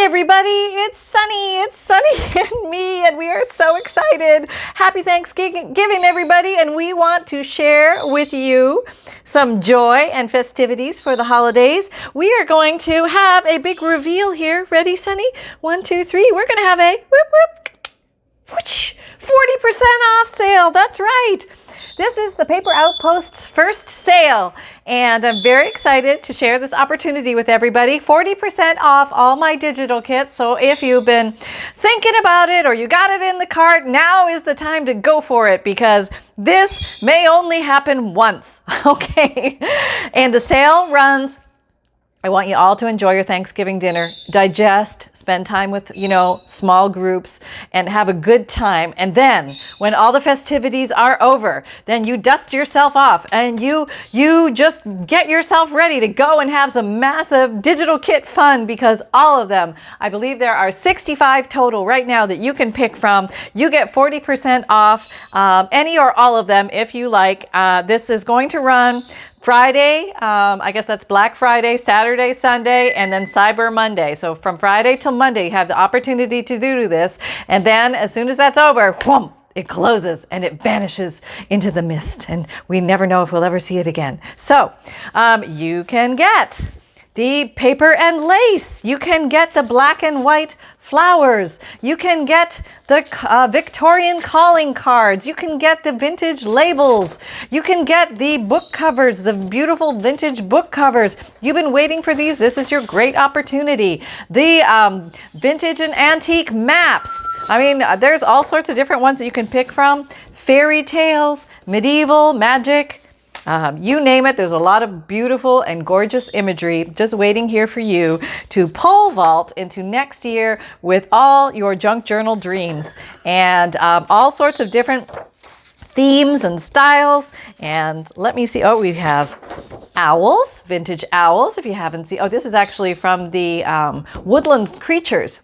everybody, it's Sunny and me, and we are so excited. Happy Thanksgiving, everybody, and we want to share with you some joy and festivities for the holidays. We are going to have a big reveal here. Ready, Sunny? 1, 2, 3. We're going to have a whoop, whoop, whoosh, 40% off sale. That's right. This is the Paper Outpost's first sale, and I'm very excited to share this opportunity with everybody. 40% off all my digital kits, so if you've been thinking about it or you got it in the cart, now is the time to go for it because this may only happen once, okay? And the sale runs, I want you all to enjoy your Thanksgiving dinner, digest, spend time with, small groups and have a good time. And then when all the festivities are over, then you dust yourself off and you just get yourself ready to go and have some massive digital kit fun because all of them, I believe there are 65 total right now that you can pick from. You get 40% off any or all of them if you like. This is going to run Friday, I guess that's Black Friday, Saturday, Sunday, and then Cyber Monday. So from Friday till Monday, you have the opportunity to do this. And then as soon as that's over, whoom, it closes and it vanishes into the mist. And we never know if we'll ever see it again. So you can get the paper and lace. You can get the black and white flowers. You can get the Victorian calling cards. You can get the vintage labels. You can get the book covers, the beautiful vintage book covers. You've been waiting for these. This is your great opportunity. The vintage and antique maps. I mean, there's all sorts of different ones that you can pick from. Fairy tales, medieval, magic. You name it, there's a lot of beautiful and gorgeous imagery just waiting here for you to pole vault into next year with all your junk journal dreams and all sorts of different themes and styles. And let me see, we have owls, vintage owls, if you haven't seen. This is actually from the Woodland Creatures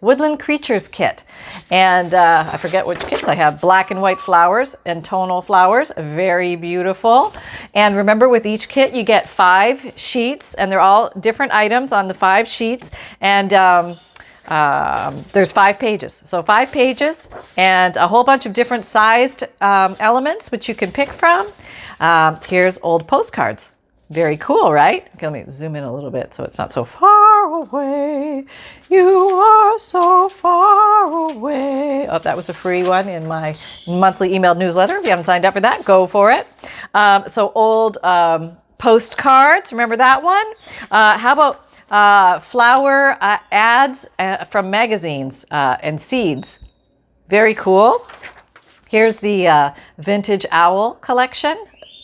kit. And I forget which kits I have. Black and white flowers and tonal flowers, very beautiful. And remember, with each kit you get 5 sheets, and they're all different items on the 5 sheets. And there's 5 pages. So 5 pages and a whole bunch of different sized elements which you can pick from. Here's old postcards. Very cool, right? Okay, let me zoom in a little bit so it's not so far away. You are so far away. Oh, that was a free one in my monthly emailed newsletter. If you haven't signed up for that, go for it. So old postcards, remember that one? How about flower ads from magazines and seeds? Very cool. Here's the vintage owl collection.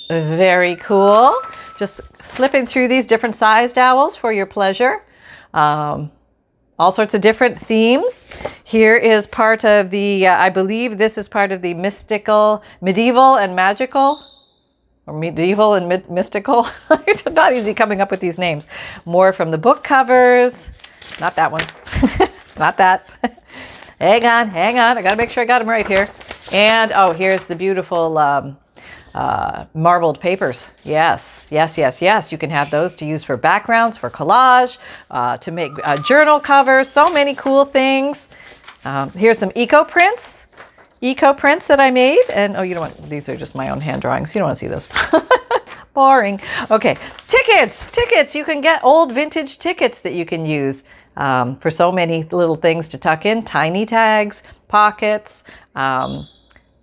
Very cool. Just slipping through these different sized owls for your pleasure. All sorts of different themes. Here is part of the, I believe this is part of the medieval and magical. Or medieval and mystical. It's not easy coming up with these names. More from the book covers. Not that one. Not that. Hang on. I gotta make sure I got them right here. And here's the beautiful marbled papers. Yes. You can have those to use for backgrounds, for collage, to make journal covers. So many cool things. Here's some eco prints that I made. And you don't want, these are just my own hand drawings. You don't want to see those. Boring. Okay, tickets. You can get old vintage tickets that you can use for so many little things to tuck in. Tiny tags, pockets,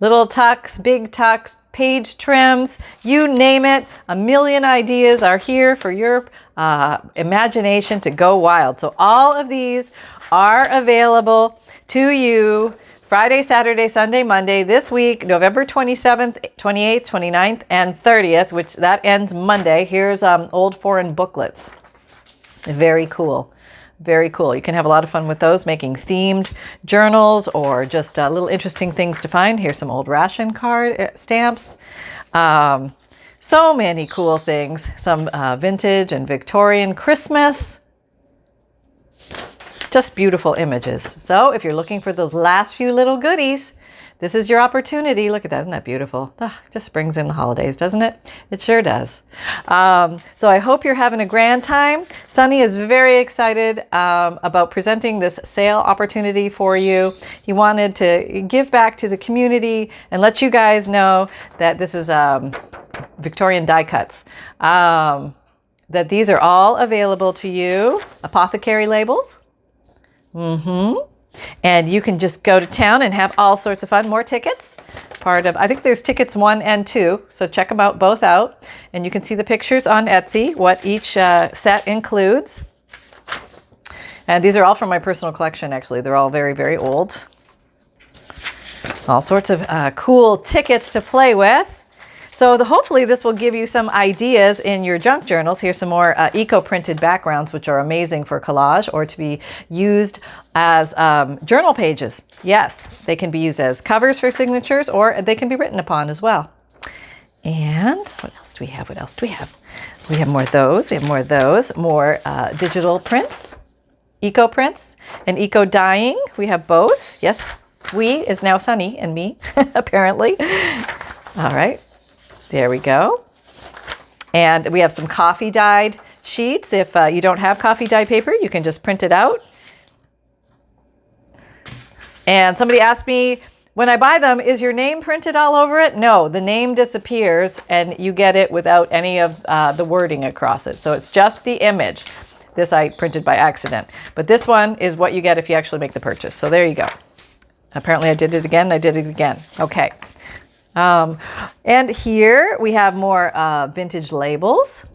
little tucks, big tucks, page trims, you name it. A million ideas are here for your imagination to go wild. So all of these are available to you Friday, Saturday, Sunday, Monday, this week, November 27th, 28th, 29th, and 30th, which that ends Monday. Here's old foreign booklets. Very cool. Very cool. You can have a lot of fun with those, making themed journals or just little interesting things to find. Here's some old ration card stamps. So many cool things. Some vintage and Victorian Christmas. Just beautiful images. So if you're looking for those last few little goodies, this is your opportunity. Look at that. Isn't that beautiful? Just brings in the holidays, doesn't it? It sure does. So I hope you're having a grand time. Sunny is very excited about presenting this sale opportunity for you. He wanted to give back to the community and let you guys know that this is Victorian die cuts. That these are all available to you. Apothecary labels. And you can just go to town and have all sorts of fun. More tickets. I think there's tickets 1 and 2. So check them out, both out. And you can see the pictures on Etsy, what each set includes. And these are all from my personal collection, actually. They're all very, very old. All sorts of cool tickets to play with. So hopefully this will give you some ideas in your junk journals. Here's some more eco-printed backgrounds, which are amazing for collage or to be used as journal pages. Yes, they can be used as covers for signatures, or they can be written upon as well. And what else do we have? What else do we have? We have more of those. We have more of those. More digital prints, eco prints, and eco dyeing. We have both. Yes, we is now Sunny and me, apparently. All right. There we go. And we have some coffee dyed sheets. If you don't have coffee dyed paper, you can just print it out. And somebody asked me, when I buy them, is your name printed all over it? No, the name disappears and you get it without any of the wording across it. So it's just the image. This I printed by accident. But this one is what you get if you actually make the purchase. So there you go. Apparently I did it again. I did it again. Okay. And here we have more vintage labels.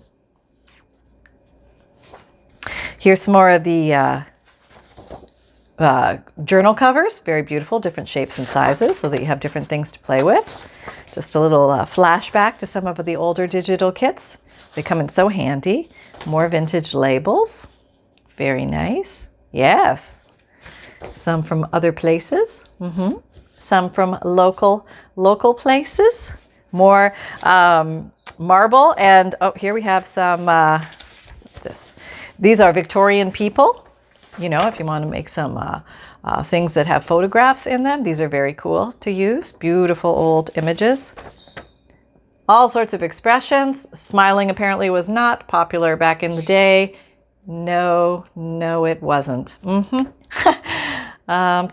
Here's some more of the journal covers. Very beautiful, different shapes and sizes so that you have different things to play with. Just a little flashback to some of the older digital kits. They come in so handy. More vintage labels. Very nice. Yes. Some from other places. Some from local places. More marble. And oh, here we have some, these are Victorian people. You know, if you want to make some things that have photographs in them, these are very cool to use. Beautiful old images. All sorts of expressions. Smiling apparently was not popular back in the day. No, it wasn't.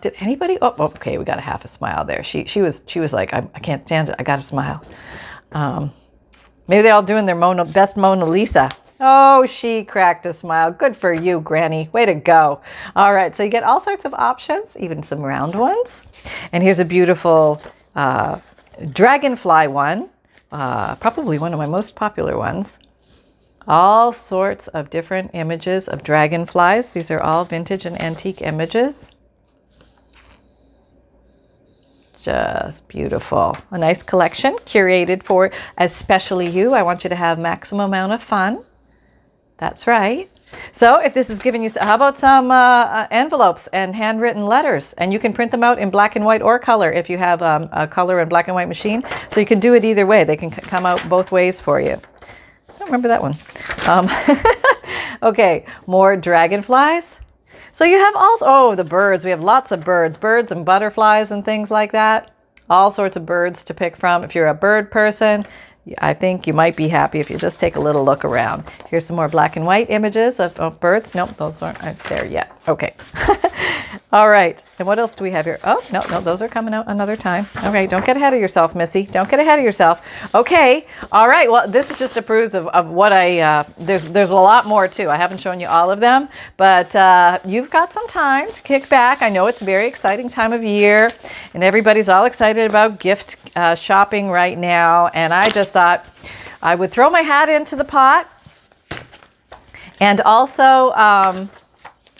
Did anybody? Oh, okay, we got a half a smile there. She was like, I can't stand it. I got to smile. Maybe they're all doing their best Mona Lisa. Oh, she cracked a smile. Good for you, Granny. Way to go. All right, so you get all sorts of options, even some round ones. And here's a beautiful dragonfly one, probably one of my most popular ones. All sorts of different images of dragonflies. These are all vintage and antique images. Just beautiful. A nice collection curated for especially you. I want you to have maximum amount of fun. That's right. So if this is giving you, how about some envelopes and handwritten letters? And you can print them out in black and white or color if you have a color and black and white machine. So you can do it either way. They can come out both ways for you. I don't remember that one. Okay, more dragonflies. So you have also, the birds. We have lots of birds and butterflies and things like that. All sorts of birds to pick from. If you're a bird person, I think you might be happy if you just take a little look around. Here's some more black and white images of birds. Nope, those aren't there yet. Okay. All right. And what else do we have here? Oh, no, those are coming out another time. Okay, don't get ahead of yourself, Missy. Don't get ahead of yourself. Okay. All right. Well, this is just a proves of what there's a lot more too. I haven't shown you all of them, but you've got some time to kick back. I know it's a very exciting time of year and everybody's all excited about gift shopping right now. And I just thought I would throw my hat into the pot and also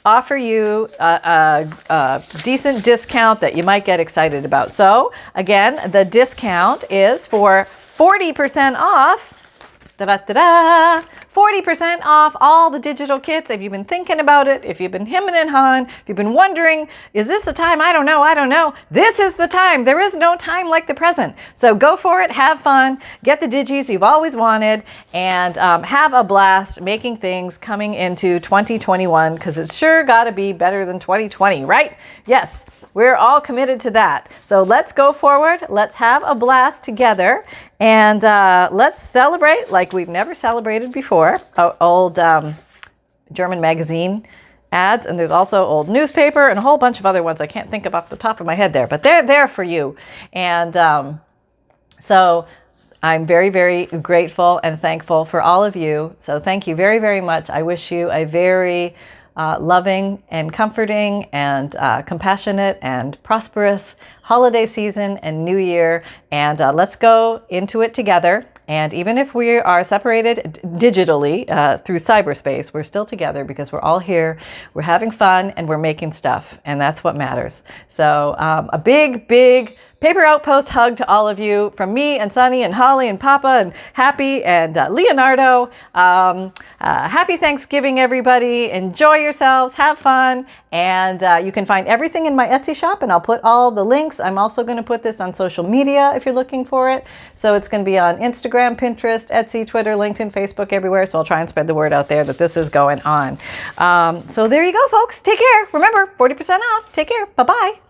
offer you a decent discount that you might get excited about. So again, the discount is for 40% off. Da-da-da-da, 40% off all the digital kits. If you've been thinking about it, if you've been hemming and hawing, if you've been wondering, is this the time? I don't know. This is the time. There is no time like the present. So go for it, have fun, get the digis you've always wanted, and have a blast making things coming into 2021, because it's sure got to be better than 2020, right? Yes, we're all committed to that. So let's go forward. Let's have a blast together, and let's celebrate like we've never celebrated before. Old German magazine ads, and there's also old newspaper and a whole bunch of other ones I can't think of off the top of my head there, but they're there for you. And so I'm very, very grateful and thankful for all of you. So thank you very, very much. I wish you a very loving and comforting and compassionate and prosperous holiday season and new year. And let's go into it together. And even if we are separated digitally through cyberspace, we're still together because we're all here, we're having fun, and we're making stuff. And that's what matters. So a big, big Paper Outpost hug to all of you from me and Sunny and Holly and Pappa and Happy and Leonardo. Happy Thanksgiving, everybody. Enjoy yourselves. Have fun. And you can find everything in my Etsy shop, and I'll put all the links. I'm also going to put this on social media if you're looking for it. So it's going to be on Instagram, Pinterest, Etsy, Twitter, LinkedIn, Facebook, everywhere. So I'll try and spread the word out there that this is going on. So there you go, folks. Take care. Remember, 40% off. Take care. Bye-bye.